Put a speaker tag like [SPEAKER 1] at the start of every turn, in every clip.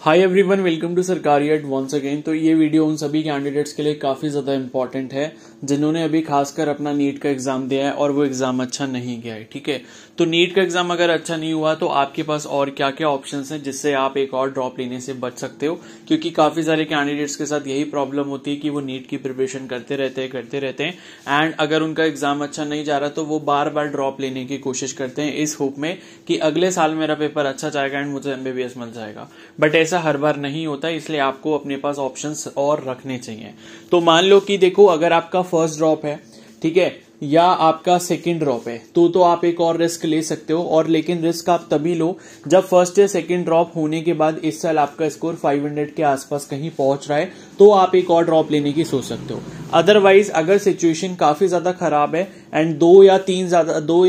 [SPEAKER 1] Hi everyone, welcome to सरकारी add once again. तो ये वीडियो उन सभी कैंडिडेट्स के लिए काफी ज्यादा इंपॉर्टेंट है जिन्होंने अभी खासकर अपना नीट का एग्जाम दिया है और वो एग्जाम अच्छा नहीं गया है। ठीक है, तो नीट का एग्जाम अगर अच्छा नहीं हुआ तो आपके पास और क्या क्या ऑप्शंस हैं जिससे आप एक और ड्रॉप लेने से बच सकते हो, क्योंकि काफी सारे कैंडिडेट्स के साथ यही प्रॉब्लम होती है कि वो नीट की प्रिपरेशन करते रहते हैं एंड अगर उनका एग्जाम अच्छा नहीं जा रहा तो वो बार बार ड्रॉप लेने की कोशिश करते हैं इस होप में कि अगले साल मेरा पेपर अच्छा जाएगा एंड मुझे एमबीबीएस मिल जाएगा। बट ऐसा हर बार नहीं होता, इसलिए आपको अपने पास ऑप्शंस और रखने चाहिए। तो मान लो कि देखो, अगर आपका फर्स्ट ड्रॉप है, ठीक है, या आपका सेकंड ड्रॉप है, तो आप एक और रिस्क ले सकते हो। और लेकिन रिस्क आप तभी लो जब फर्स्ट या सेकंड ड्रॉप होने के बाद इस साल आपका स्कोर 500 के आसपास कहीं पहुंच रहा है, तो आप एक और ड्रॉप लेने की सोच सकते हो। अदरवाइज अगर सिचुएशन काफी ज्यादा खराब है एंड दो या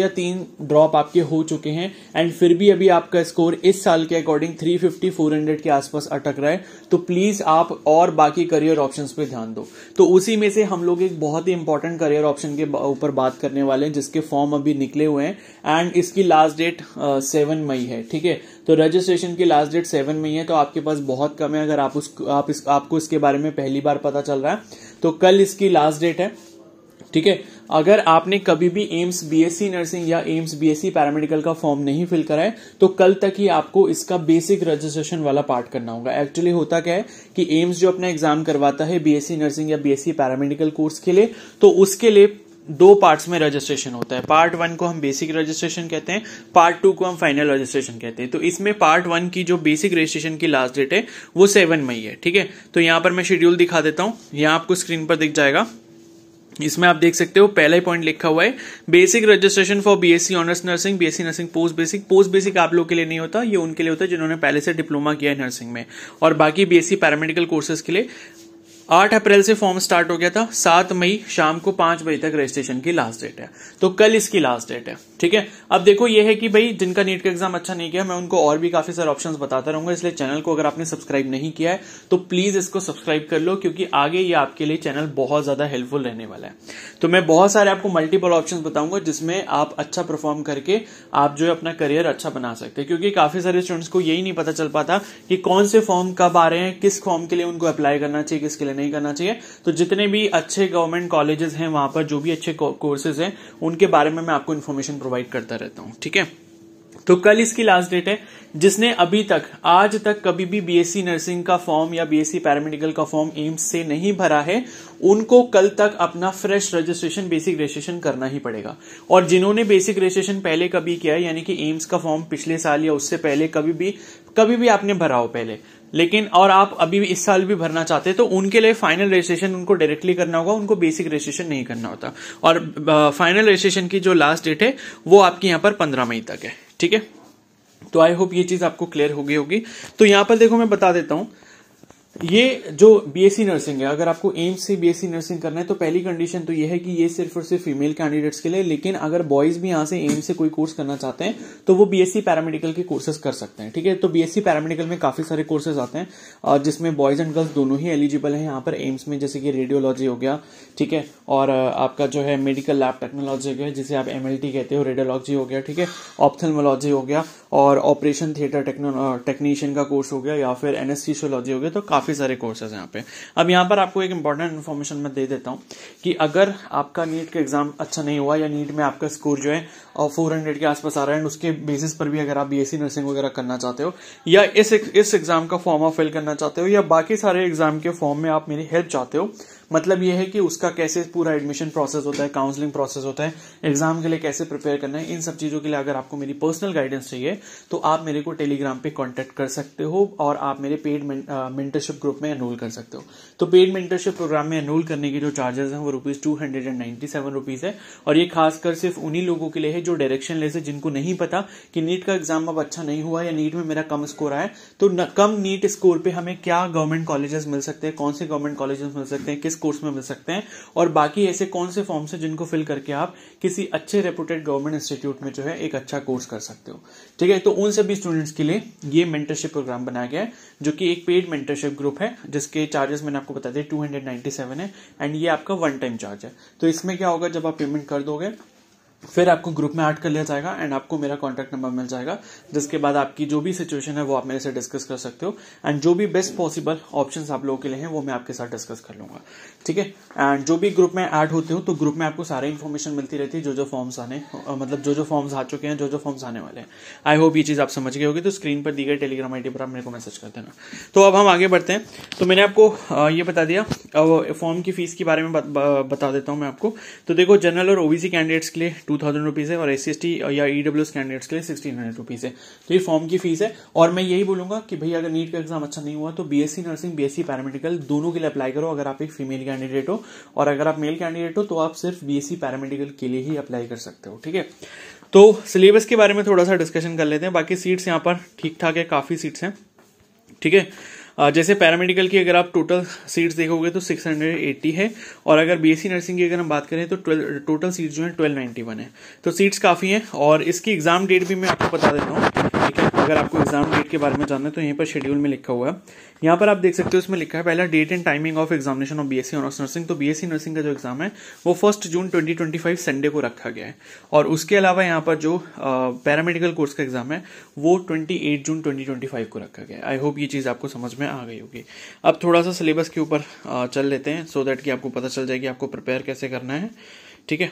[SPEAKER 1] तीन ड्रॉप आपके हो चुके हैं एंड फिर भी अभी आपका स्कोर इस साल के अकॉर्डिंग 350-400 के आसपास अटक रहा है, तो प्लीज आप और बाकी करियर ऑप्शंस पे ध्यान दो। तो उसी में से हम लोग एक बहुत ही इंपॉर्टेंट करियर ऑप्शन के ऊपर बात करने वाले हैं जिसके फॉर्म अभी निकले हुए हैं एंड इसकी लास्ट डेट 7 मई है। ठीक है, तो रजिस्ट्रेशन की लास्ट डेट 7 मई है, तो आपके पास बहुत कम है। अगर आपको इसके बारे में पहली बार पता चल रहा है तो कल इसकी लास्ट डेट है। ठीक है, अगर आपने कभी भी एम्स बीएससी नर्सिंग या एम्स बीएससी पैरामेडिकल का फॉर्म नहीं फिल करा है तो कल तक ही आपको इसका बेसिक रजिस्ट्रेशन वाला पार्ट करना होगा। एक्चुअली होता क्या है कि एम्स जो अपना एग्जाम करवाता है बीएससी नर्सिंग या बीएससी पैरामेडिकल कोर्स के लिए, तो उसके लिए दो पार्ट्स में रजिस्ट्रेशन होता है। पार्ट 1 को हम बेसिक रजिस्ट्रेशन कहते हैं, पार्ट 2 को हम फाइनल रजिस्ट्रेशन कहते हैं। तो इसमें पार्ट 1 की जो बेसिक रजिस्ट्रेशन की लास्ट डेट है वो 7 मई है। ठीक है, तो यहां पर मैं शेड्यूल दिखा देता हूं, यहां आपको स्क्रीन पर दिख जाएगा। इसमें आप देख सकते हो पहला ही पॉइंट लिखा हुआ है, basic registration for BSc honours nursing, BSc nursing post basic. Post basic आप लोग के लिए नहीं होता, ये उनके लिए होता है जिन्होंने पहले से डिप्लोमा किया है नर्सिंग में। और बाकी बीएससी पैरामेडिकल कोर्सेज के लिए 8 अप्रैल से फॉर्म स्टार्ट हो गया था, 7 मई शाम को 5 बजे तक रजिस्ट्रेशन की लास्ट डेट है, तो कल इसकी लास्ट डेट है। ठीक है, अब देखो ये है कि भाई जिनका नीट का एग्जाम अच्छा नहीं किया, मैं उनको और भी काफी सारे ऑप्शंस बताता रहूंगा, इसलिए चैनल को अगर आपने सब्सक्राइब नहीं किया है तो प्लीज इसको सब्सक्राइब कर लो, क्योंकि आगे ये आपके लिए चैनल बहुत ज्यादा हेल्पफुल रहने वाला है। तो मैं बहुत सारे आपको मल्टीपल ऑप्शंस बताऊंगा जिसमें आप अच्छा परफॉर्म करके आप जो है अपना करियर अच्छा बना सकते हैं, क्योंकि काफी सारे स्टूडेंट्स को यही नहीं पता चल पाता कि कौन से फॉर्म कब आ रहे हैं, किस फॉर्म के लिए उनको अप्लाई करना चाहिए, किसके लिए नहीं करना चाहिए। तो जितने भी अच्छे गवर्नमेंट कॉलेजेस हैं, वहां पर जो भी अच्छे कोर्सेज हैं, उनके बारे में मैं आपको इन्फॉर्मेशन प्रोवाइड करता रहता हूं। ठीक है, तो कल इसकी लास्ट डेट है। जिसने अभी तक आज तक कभी भी बीएससी नर्सिंग का फॉर्म या बीएससी पैरामेडिकल का फॉर्म एम्स से नहीं भरा है, उनको कल तक अपना फ्रेश रजिस्ट्रेशन, बेसिक रजिस्ट्रेशन करना ही पड़ेगा। और जिन्होंने बेसिक रजिस्ट्रेशन पहले कभी किया है, यानी कि एम्स का फॉर्म पिछले साल या उससे पहले कभी भी आपने भरा हो पहले, लेकिन और आप अभी भी इस साल भी भरना चाहते हैं, तो उनके लिए फाइनल रजिस्ट्रेशन उनको डायरेक्टली करना होगा, उनको बेसिक रजिस्ट्रेशन नहीं करना होता। और फाइनल रजिस्ट्रेशन की जो लास्ट डेट है वो आपकी यहां पर 15 मई तक है। ठीक है, तो आई होप ये चीज आपको क्लियर हो गई होगी। तो यहां पर देखो मैं बता देता हूं, ये जो बीएससी नर्सिंग है, अगर आपको एम्स से बीएससी नर्सिंग करना है तो पहली कंडीशन तो ये है कि ये सिर्फ और सिर्फ फीमेल कैंडिडेट्स के लिए। लेकिन अगर बॉयज भी यहां से एम्स से कोई कोर्स करना चाहते हैं तो वो बीएससी पैरामेडिकल के कोर्सेज कर सकते हैं। ठीक है, तो बीएससी पैरामेडिकल में काफी सारे कोर्सेज आते हैं और जिसमें बॉयज एंड गर्ल्स दोनों ही एलिजिबल है यहाँ पर एम्स में, जैसे कि रेडियोलॉजी हो गया, ठीक है, और आपका जो है मेडिकल लैब टेक्नोलॉजी हो गया जिसे आप एमएलटी कहते हो, रेडियोलॉजी हो गया, ठीक है, ऑप्थेल्मोलॉजी हो गया, और ऑपरेशन थिएटर टेक्नीशियन का कोर्स हो गया, या फिर एनेस्थीसियोलॉजी हो गया। तो काफी सारे कोर्सेज यहाँ पे। अब यहाँ पर आपको एक इंपॉर्टेंट इन्फॉर्मेशन मैं दे देता हूँ कि अगर आपका नीट का एग्जाम अच्छा नहीं हुआ या नीट में आपका स्कोर जो है 400 के आसपास आ रहा है, उसके बेसिस पर भी अगर आप बीएससी नर्सिंग वगैरह करना चाहते हो या इस एग्जाम का फॉर्म आप फिल करना चाहते हो या बाकी सारे एग्जाम के फॉर्म में आप मेरी हेल्प चाहते हो, मतलब ये है कि उसका कैसे पूरा एडमिशन प्रोसेस होता है, काउंसलिंग प्रोसेस होता है, एग्जाम के लिए कैसे प्रिपेयर करना है, इन सब चीजों के लिए अगर आपको मेरी पर्सनल गाइडेंस चाहिए तो आप मेरे को टेलीग्राम पे कांटेक्ट कर सकते हो और आप मेरे पेड मेंटरशिप ग्रुप में एनरोल कर सकते हो। तो पेड मेंटरशिप प्रोग्राम में एनरोल करने के जो चार्जेस हैं वो ₹297 है, और ये खासकर सिर्फ उन्हीं लोगों के लिए है जो डायरेक्शन लेस है, जिनको नहीं पता कि नीट का एग्जाम अब अच्छा नहीं हुआ या नीट में मेरा कम स्कोर आया, तो कम नीट स्कोर पे हमें क्या गवर्नमेंट कॉलेजेस मिल सकते हैं, कौन से गवर्नमेंट कॉलेजेस मिल सकते हैं, किस कोर्स में मिल सकते हैं, और बाकी ऐसे कौन से फॉर्म्स हैं जिनको फिल करके आप किसी अच्छे रेपुटेड गवर्नमेंट इंस्टीट्यूट में जो है एक अच्छा कोर्स कर सकते हो। ठीक है, तो उन सभी स्टूडेंट्स के लिए ये मेंटरशिप प्रोग्राम बनाया गया है, जो कि एक पेड मेंटरशिप ग्रुप है जिसके चार्जेस मैंने आपको बता दिए 297 है, एंड ये आपका वन टाइम चार्ज है। तो इसमें क्या होगा, जब आप पेमेंट कर दोगे फिर आपको ग्रुप में ऐड कर लिया जाएगा एंड आपको मेरा कॉन्टैक्ट नंबर मिल जाएगा, जिसके बाद आपकी जो भी सिचुएशन है वो आप मेरे से डिस्कस कर सकते हो एंड जो भी बेस्ट पॉसिबल ऑप्शंस आप लोगों के लिए हैं वो मैं आपके साथ डिस्कस कर लूंगा, ठीक है। एंड जो भी ग्रुप में ऐड होते हो तो ग्रुप में आपको सारी इन्फॉर्मेशन मिलती रहती है, जो फॉर्म्स आने मतलब जो फॉर्म्स आ चुके हैं, जो फॉर्म्स आने वाले हैं। आई होप ये चीज आप समझ गए होगी। तो स्क्रीन पर दी गई टेलीग्राम आईडी पर आप मेरे को मैसेज कर देना। तो अब हम आगे बढ़ते हैं। तो मैंने आपको ये बता दिया, अब फॉर्म की फीस के बारे में बता देता हूं मैं आपको। तो देखो, जनरल और ओबीसी कैंडिडेट्स के लिए 2000 रुपीज है और SC/ST या EWS कैंडिडेट्स के लिए 1600 रुपीज है। तो ये फॉर्म की फीस है। और मैं यही बोलूंगा कि भाई अगर नीट का एग्जाम अच्छा नहीं हुआ तो BSc नर्सिंग, BSc पैरामेडिकल दोनों के लिए अप्लाई करो, अगर आप एक फीमेल कैंडिडेट हो, और अगर आप मेल कैंडिडेट हो तो आप सिर्फ BSc पैरामेडिकल के लिए ही अप्लाई कर सकते हो, ठीक है। तो सिलेबस के बारे में थोड़ा सा डिस्कशन कर लेते हैं। बाकी सीट्स यहाँ पर ठीक ठाक है, काफी सीट्स हैं, ठीक है। जैसे पैरामेडिकल की अगर आप टोटल सीट्स देखोगे तो 680 है, और अगर BSc नर्सिंग की अगर हम बात करें तो टोटल सीट्स जो है 1291 है। तो सीट्स काफी हैं। और इसकी एग्जाम डेट भी मैं आपको बता देता हूँ, ठीक है। अगर आपको एग्जाम डेट के बारे में जानना है तो यहीं पर शेड्यूल में लिखा हुआ है, यहाँ पर आप देख सकते हो, इसमें लिखा है पहला date and timing of examination of BSc honours nursing. तो BSc नर्सिंग का जो एग्जाम है वो 1 जून 2025 संडे को रखा गया है। और उसके अलावा यहाँ पर जो पैरामेडिकल कोर्स का एग्जाम है वो 28 जून 2025 को रखा गया है। आई होप ये चीज आपको समझ में आ गई होगी। अब थोड़ा सा सिलेबस के ऊपर चल लेते हैं, सो दैट कि आपको पता चल जाए कि आपको प्रिपेयर कैसे करना है, ठीक है।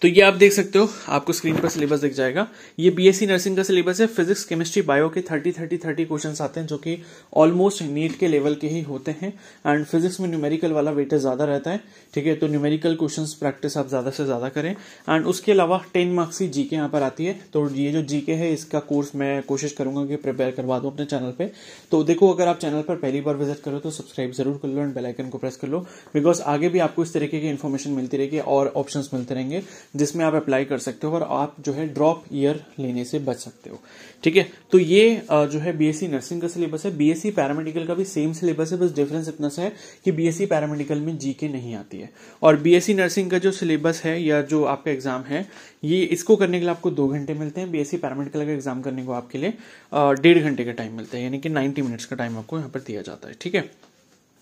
[SPEAKER 1] तो ये आप देख सकते हो, आपको स्क्रीन पर सिलेबस दिख जाएगा। ये BSc नर्सिंग का सिलेबस है। फिजिक्स, केमिस्ट्री, बायो के 30 क्वेश्चंस आते हैं, जो कि ऑलमोस्ट नीट के लेवल के ही होते हैं। एंड फिजिक्स में न्यूमेरिकल वाला वेटेज ज्यादा रहता है, ठीक है। तो न्यूमेरिकल क्वेश्चंस प्रैक्टिस आप ज्यादा से ज्यादा करें। एंड उसके अलावा 10 मार्क्स की जीके यहाँ पर आती है। तो ये जो जीके है इसका कोर्स मैं कोशिश करूंगा कि प्रिपेयर करवा दूं अपने चैनल पे। तो देखो, अगर आप चैनल पर पहली बार विजिट करो तो सब्सक्राइब जरूर कर लो एंड बेल आइकन को प्रेस कर लो, बिकॉज आगे भी आपको इस तरीके की इन्फॉर्मेशन मिलती रहेगी और ऑप्शन मिलते रहेंगे जिसमें आप अप्लाई कर सकते हो और आप जो है ड्रॉप ईयर लेने से बच सकते हो, ठीक है। तो ये जो है BSc नर्सिंग का सिलेबस है। BSc पैरामेडिकल का भी सेम सिलेबस है, बस डिफरेंस इतना सा है कि BSc पैरामेडिकल में जीके नहीं आती है। और BSc नर्सिंग का जो सिलेबस है या जो आपका एग्जाम है, ये इसको करने के लिए आपको 2 घंटे मिलते हैं। BSc पैरामेडिकल का एग्जाम करने को आपके लिए 1.5 घंटे का टाइम मिलता है, यानी कि 90 मिनट्स का टाइम आपको यहाँ पर दिया जाता है, ठीक है।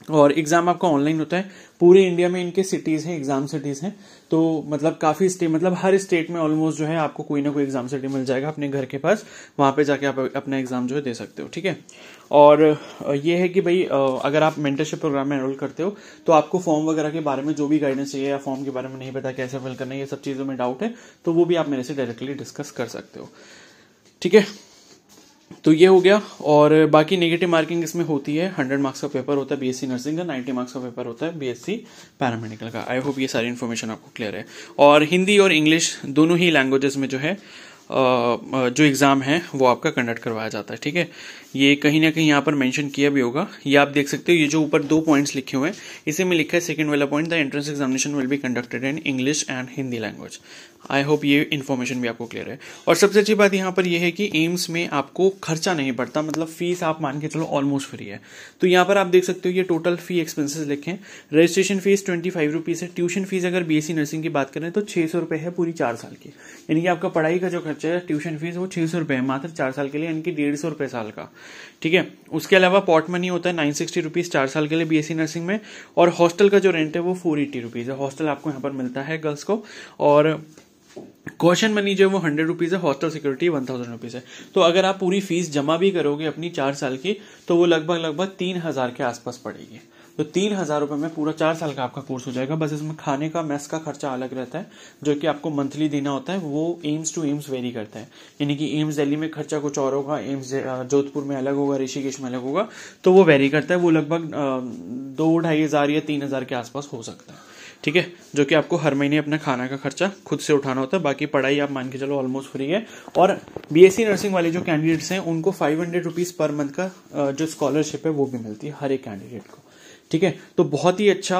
[SPEAKER 1] और एग्जाम आपका ऑनलाइन होता है। पूरे इंडिया में इनके सिटीज हैं, एग्जाम सिटीज हैं। तो मतलब काफी स्टेट, मतलब हर स्टेट में ऑलमोस्ट जो है आपको कोई ना कोई एग्जाम सिटी मिल जाएगा अपने घर के पास, वहां पे जाके आप अपना एग्जाम जो है दे सकते हो, ठीक है। और ये है कि भाई अगर आप मेंटरशिप प्रोग्राम में एनरोल करते हो तो आपको फॉर्म वगैरह के बारे में जो भी गाइडेंस चाहिए या फॉर्म के बारे में नहीं पता कैसे फिल करना है, ये सब चीजों में डाउट है तो वो भी आप मेरे से डायरेक्टली डिस्कस कर सकते हो, ठीक है। तो ये हो गया। और बाकी नेगेटिव मार्किंग इसमें होती है। 100 मार्क्स का पेपर होता है BSc नर्सिंग का, 90 मार्क्स का पेपर होता है BSc पैरामेडिकल का। आई होप ये सारी इन्फॉर्मेशन आपको क्लियर है। और हिंदी और इंग्लिश दोनों ही लैंग्वेजेस में जो है जो एग्जाम है वो आपका कंडक्ट करवाया जाता है, ठीक है। ये कहीं ना कहीं यहाँ पर मेंशन किया भी होगा, ये आप देख सकते हो। ये जो ऊपर 2 पॉइंट्स लिखे हुए हैं इसी में लिखा है सेकंड वाला point, the entrance examination will be conducted in English and Hindi language. I hope ये इन्फॉर्मेशन भी आपको क्लियर है। और सबसे अच्छी बात यहाँ पर यह है कि एम्स में आपको खर्चा नहीं पड़ता, मतलब फीस आप मान के चलो ऑलमोस्ट फ्री है। तो यहाँ पर आप देख सकते हो ये टोटल फी एक्सपेंसेस लिखे हैं। रजिस्ट्रेशन फीस 25 रुपीज है। ट्यूशन फीस अगर BSc नर्सिंग की बात करें तो 600 रुपए है पूरी 4 साल की, यानी कि आपका पढ़ाई का जो खर्चा है ट्यूशन फीस वो 600 रुपए है मात्र 4 साल के लिए, यानी कि 150 रुपए साल का, ठीक है। उसके अलावा पॉट मनी होता है 960 रुपीज 4 साल के लिए BSc नर्सिंग में। और हॉस्टल का जो रेंट है वो 480 रुपीज है। हॉस्टल आपको यहाँ पर मिलता है गर्ल्स को। और कॉशन मनी जो है वो 100 रुपीज है। हॉस्टल सिक्योरिटी 1000 रुपीज है। तो अगर आप पूरी फीस जमा भी करोगे अपनी 4 साल की तो वो लगभग 3000 के आसपास पड़ेगी। तो 3000 रुपए में पूरा 4 साल का आपका कोर्स हो जाएगा। बस इसमें खाने का मेस का खर्चा अलग रहता है जो कि आपको मंथली देना होता है। वो एम्स टू एम्स वेरी करता है, यानी कि एम्स दिल्ली में खर्चा कुछ और होगा, एम्स जोधपुर में अलग होगा, ऋषिकेश में अलग होगा, तो वो वेरी करता है। वो लगभग 2-2500 या 3000 के आसपास हो सकता है, ठीक है। जो कि आपको हर महीने अपना खाना का खर्चा खुद से उठाना होता है। बाकी पढ़ाई आप मान के चलो ऑलमोस्ट फ्री है। और BSc नर्सिंग वाले जो कैंडिडेट्स हैं उनको 500 रुपीज पर मंथ का जो स्कॉलरशिप है वो भी मिलती है हर एक कैंडिडेट को, ठीक है। तो बहुत ही अच्छा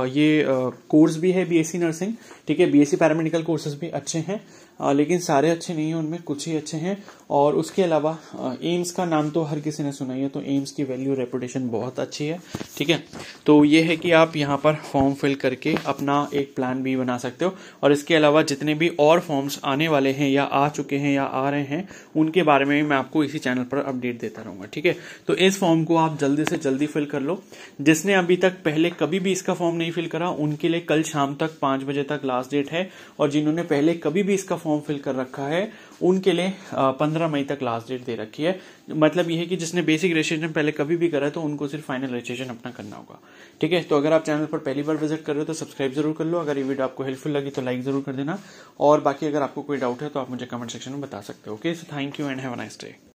[SPEAKER 1] ये कोर्स भी है BSc नर्सिंग, ठीक है। BSc पैरामेडिकल कोर्सेज भी अच्छे हैं। लेकिन सारे अच्छे नहीं हैं, उनमें कुछ ही अच्छे हैं। और उसके अलावा एम्स का नाम तो हर किसी ने सुना ही है, तो एम्स की वैल्यू रेपुटेशन बहुत अच्छी है, ठीक है। तो ये है कि आप यहाँ पर फॉर्म फिल करके अपना एक प्लान भी बना सकते हो। और इसके अलावा जितने भी और फॉर्म्स आने वाले हैं या आ चुके हैं या आ रहे हैं, उनके बारे में भी मैं आपको इसी चैनल पर अपडेट देता रहूंगा, ठीक है। तो इस फॉर्म को आप जल्दी से जल्दी फिल कर लो। जिसने अभी तक पहले कभी भी इसका फॉर्म नहीं फिल करा, उनके लिए कल शाम तक 5 बजे तक लास्ट डेट है। और जिन्होंने पहले कभी भी इसका फॉर्म फिल कर रखा है, उनके लिए 15 मई तक लास्ट डेट दे रखी है। मतलब यह है कि जिसने बेसिक रजिस्ट्रेशन पहले कभी भी करा है, तो उनको सिर्फ फाइनल रजिस्ट्रेशन अपना करना होगा, ठीक है। तो अगर आप चैनल पर पहली बार विजिट कर रहे हो तो सब्सक्राइब जरूर कर लो। अगर ये वीडियो आपको हेल्पफुल लगी तो लाइक जरूर कर देना। और बाकी अगर आपको कोई डाउट है तो आप मुझे कमेंट सेक्शन में बता सकते हो। Okay, so thank you and have a nice day.